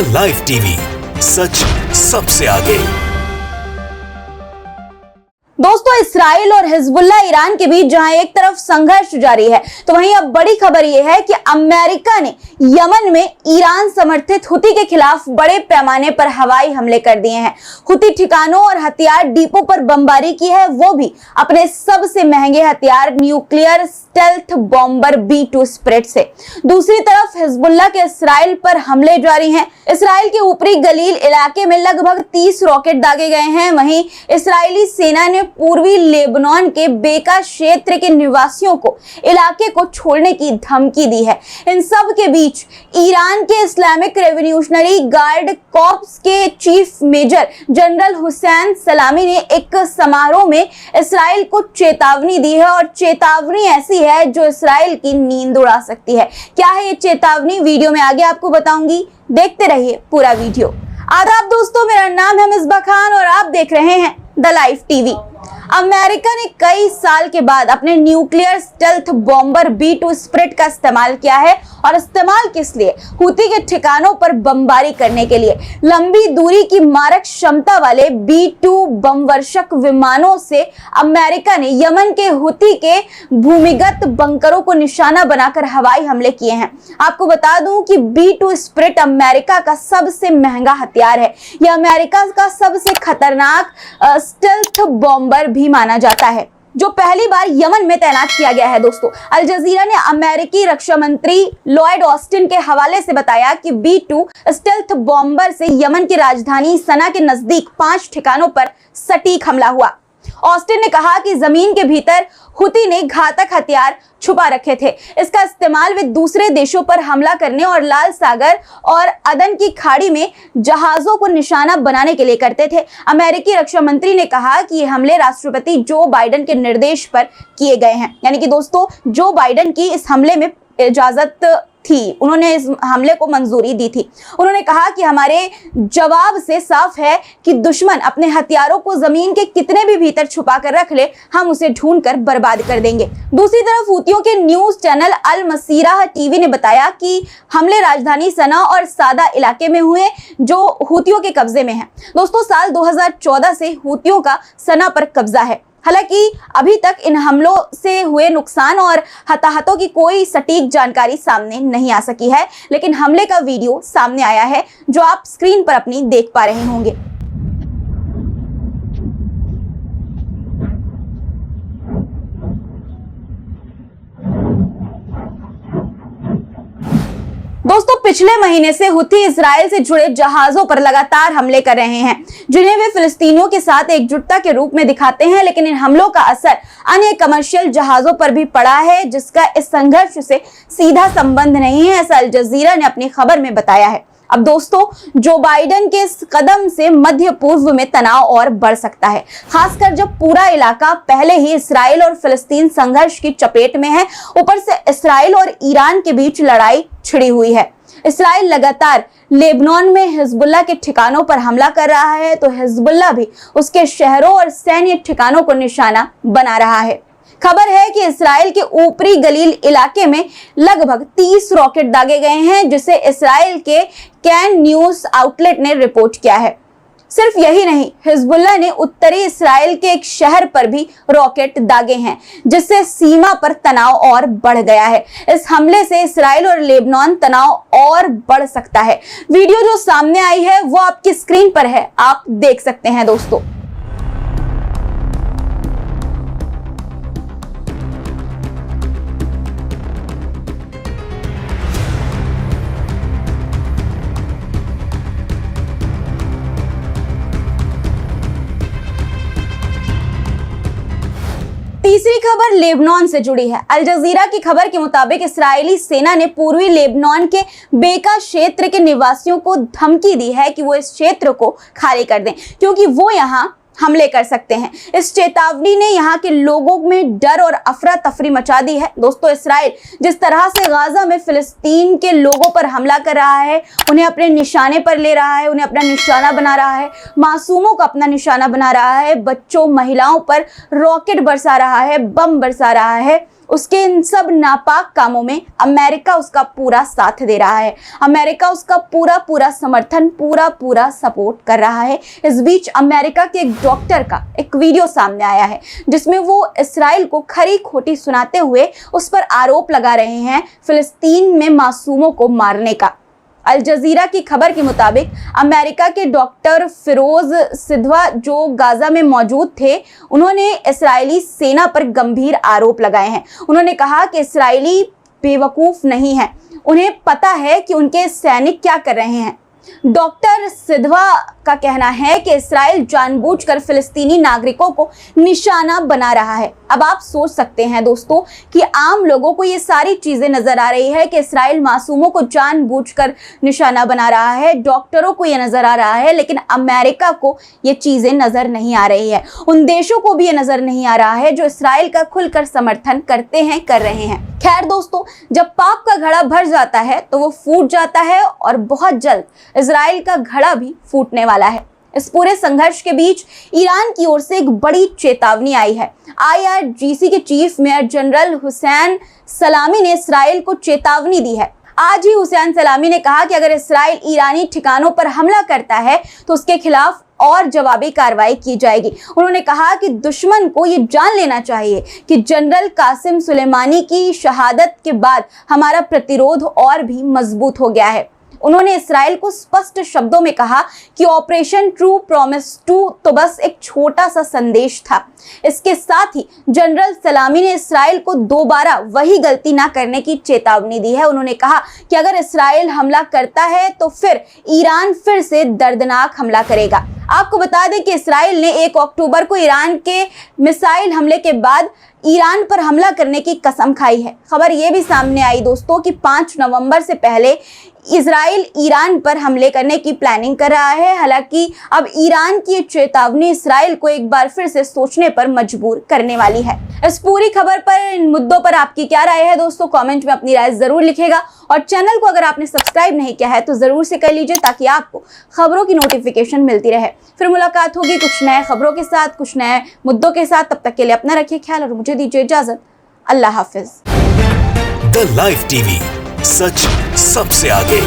The live TV, सच सबसे आगे। दोस्तों, इस्राइल और हिजबुल्लाह ईरान के बीच जहां एक तरफ संघर्ष जारी है, तो वहीं अब बड़ी खबर यह है कि अमेरिका ने यमन में ईरान समर्थित हुती के खिलाफ बड़े पैमाने पर हवाई हमले कर दिए हैं। हुती ठिकानों और हथियार डिपो पर बमबारी की है, वो भी अपने सबसे महंगे हथियार nuclear stealth bomber B-2 spirit से। दूसरी तरफ हिजबुल्लाह के इस्राइल पर हमले जारी हैं। इस्राइल के ऊपरी गलील इलाके में लगभग 30 रॉकेट दागे गए हैं। वहीं इस्राइली सेना ने पूर्वी लेबनान के बेका क्षेत्र के निवासियों को इलाके को छोड़ने की धमकी दी है। इन सब के बीच ईरान के इस्लामिक रेवोल्यूशनरी गार्ड कॉर्प्स के चीफ मेजर जनरल हुसैन सलामी ने एक समारोह में इस्राइल को चेतावनी दी है, और चेतावनी ऐसी है जो इस्राइल की नींद उड़ा सकती है। क्या है ये चेतावनी, वीडियो में आगे आपको बताऊंगी, देखते रहिए पूरा वीडियो। आदाब दोस्तों, मेरा नाम है मिसबा खान और आप देख रहे हैं द लाइव टीवी। अमेरिका ने कई साल के बाद अपने nuclear stealth bomber B-2 spirit का इस्तेमाल किया है, और इस्तेमाल किस लिए? हुती के ठिकानों पर बमबारी करने के लिए। लंबी दूरी की मारक क्षमता वाले B-2 बमवर्षक विमानों से अमेरिका ने यमन के हुती के भूमिगत बंकरों को निशाना बनाकर हवाई हमले किए हैं। आपको बता दूं कि B-2 स्पिरिट अमेरिका का सबसे महंगा हथियार है। यह अमेरिका का सबसे खतरनाक स्टेल्थ बॉम्बर भी माना जाता है, जो पहली बार यमन में तैनात किया गया है। दोस्तों, अल जजीरा ने अमेरिकी रक्षा मंत्री लॉयड ऑस्टिन के हवाले से बताया कि B-2 स्टेल्थ बॉम्बर से यमन की राजधानी सना के नजदीक 5 ठिकानों पर सटीक हमला हुआ। ऑस्टिन ने कहा कि जमीन के भीतर हुती ने घातक हथियार छुपा रखे थे। इसका इस्तेमाल वे दूसरे देशों पर हमला करने और लाल सागर और अदन की खाड़ी में जहाजों को निशाना बनाने के लिए करते थे। अमेरिकी रक्षा मंत्री ने कहा कि ये हमले राष्ट्रपति जो बाइडेन के निर्देश पर किए गए हैं। यानी कि दोस्तों, जो बाइडेन की इस हमले में इजाजत थी, उन्होंने इस हमले को मंजूरी दी थी। उन्होंने कहा कि हमारे जवाब से साफ है कि दुश्मन अपने हथियारों को जमीन के कितने भी भीतर छुपा कर रख ले, हम उसे ढूंढकर बर्बाद कर देंगे। दूसरी तरफ हुतियों के न्यूज चैनल अल मसीरा टीवी ने बताया कि हमले राजधानी सना और सादा इलाके में हुए, जो हुतियों के कब्जे में है। दोस्तों, साल 2014 से हुतियों का सना पर कब्जा है। हालांकि अभी तक इन हमलों से हुए नुकसान और हताहतों की कोई सटीक जानकारी सामने नहीं आ सकी है, लेकिन हमले का वीडियो सामने आया है, जो आप स्क्रीन पर अपनी देख पा रहे होंगे। दोस्तों, पिछले महीने से हुती इजराइल से जुड़े जहाजों पर लगातार हमले कर रहे हैं, जिन्हें वे फिलिस्तीनियों के साथ एकजुटता के रूप में दिखाते हैं। लेकिन इन हमलों का असर अन्य कमर्शियल जहाजों पर भी पड़ा है, जिसका इस संघर्ष से सीधा संबंध नहीं है, ऐसा अल जजीरा ने अपनी खबर में बताया है। अब दोस्तों, जो बाइडेन के इस कदम से मध्य पूर्व में तनाव और बढ़ सकता है, खासकर जब पूरा इलाका पहले ही इस्राइल और फिलिस्तीन संघर्ष की चपेट में है। ऊपर से इस्राइल और ईरान के बीच लड़ाई छिड़ी हुई है। इस्राइल लगातार लेबनान में हिजबुल्लाह के ठिकानों पर हमला कर रहा है, तो हिजबुल्लाह भी उसके शहरों और सैन्य ठिकानों को निशाना बना रहा है। खबर है कि इस्राइल के ऊपरी गलील इलाके में लगभग 30 रॉकेट दागे गए हैं, जिसे इस्राइल के कैन न्यूज आउटलेट ने रिपोर्ट किया है। सिर्फ यही नहीं, हिजबुल्लाह ने उत्तरी इस्राइल के एक शहर पर भी रॉकेट दागे हैं, जिससे सीमा पर तनाव और बढ़ गया है। इस हमले से इस्राइल और लेबनान तनाव और बढ़ सकता है। वीडियो जो सामने आई है वो आपकी स्क्रीन पर है, आप देख सकते हैं दोस्तों। तीसरी खबर लेबनान से जुड़ी है। अल जजीरा की खबर के मुताबिक इस्राएली सेना ने पूर्वी लेबनान के बेका क्षेत्र के निवासियों को धमकी दी है कि वो इस क्षेत्र को खाली कर दें, क्योंकि वो यहां हमले कर सकते हैं। इस चेतावनी ने यहाँ के लोगों में डर और अफरा तफरी मचा दी है। दोस्तों, इस्राइल जिस तरह से गाजा में फिलिस्तीन के लोगों पर हमला कर रहा है, उन्हें अपने निशाने पर ले रहा है, उन्हें अपना निशाना बना रहा है, मासूमों को अपना निशाना बना रहा है, बच्चों महिलाओं पर रॉकेट बरसा रहा है, बम बरसा रहा है, उसके इन सब नापाक कामों में अमेरिका उसका पूरा साथ दे रहा है। अमेरिका उसका पूरा समर्थन, पूरा सपोर्ट कर रहा है। इस बीच अमेरिका के एक डॉक्टर का एक वीडियो सामने आया है जिसमें वो इस्राइल को खरी खोटी सुनाते हुए उस पर आरोप लगा रहे हैं फिलिस्तीन में मासूमों को मारने का। अल जजीरा की खबर के मुताबिक अमेरिका के डॉक्टर फिरोज सिधवा जो गाजा में मौजूद थे, उन्होंने इस्राएली सेना पर गंभीर आरोप लगाए हैं। उन्होंने कहा कि इस्राएली बेवकूफ नहीं है, उन्हें पता है कि उनके सैनिक क्या कर रहे हैं। डॉक्टर सिधवा का कहना है कि इस्राइल जानबूझकर फिलिस्तीनी नागरिकों को निशाना बना रहा है। अब आप सोच सकते हैं दोस्तों कि आम लोगों को ये सारी चीजें नजर आ रही है कि इस्राइल मासूमों को जानबूझकर निशाना बना रहा है, डॉक्टरों को ये नजर आ रहा है, लेकिन अमेरिका को ये चीजें नजर नहीं आ रही है। उन देशों को भी ये नजर नहीं आ रहा है जो इस्राइल का खुलकर समर्थन करते हैं, कर रहे हैं। खैर दोस्तों, जब पाप का घड़ा भर जाता है तो वो फूट जाता है और बहुत जल्द इजराइल का घड़ा भी फूटने वाला है। इस पूरे संघर्ष के बीच ईरान की ओर से एक बड़ी चेतावनी आई है। IRGC के चीफ मेजर जनरल हुसैन सलामी ने इस्राइल को चेतावनी दी है। आज ही हुसैन सलामी ने कहा कि अगर इस्राइल ईरानी ठिकानों पर हमला करता है तो उसके खिलाफ और जवाबी कार्रवाई की जाएगी। उन्होंने कहा कि दुश्मन को ये जान लेना चाहिए कि जनरल कासिम सुलेमानी की शहादत के बाद हमारा प्रतिरोध और भी मजबूत हो गया है। उन्होंने इस्राइल को स्पष्ट शब्दों में कहा कि ऑपरेशन ट्रू प्रॉमिस 2 तो बस एक छोटा सा संदेश था। इसके साथ ही जनरल सलामी ने इस्राइल को दोबारा वही गलती ना करने की चेतावनी दी है। उन्होंने कहा कि अगर इस्राइल हमला करता है तो फिर ईरान फिर से दर्दनाक हमला करेगा। आपको बता दें कि इस्राइल ने 1 अक्टूबर को ईरान के मिसाइल हमले के बाद ईरान पर हमला करने की कसम खाई है। खबर ये भी सामने आई दोस्तों कि 5 नवंबर से पहले इजराइल ईरान पर हमले करने की प्लानिंग कर रहा है। हालांकि अब ईरान की चेतावनी इस्राइल को एक बार फिर से सोचने पर मजबूर करने वाली है। इस पूरी खबर पर, इन मुद्दों पर आपकी क्या राय है दोस्तों? कमेंट में अपनी राय जरूर लिखेगा और चैनल को अगर आपने सब्सक्राइब नहीं किया है तो जरूर से कर लीजिए ताकि आपको खबरों की नोटिफिकेशन मिलती रहे। फिर मुलाकात होगी कुछ नए खबरों के साथ, कुछ नए मुद्दों के साथ। तब तक के लिए अपना रखिए ख्याल और मुझे दीजिए इजाजत। अल्लाह हाफिज। द लाइव टीवी, सच सबसे आगे।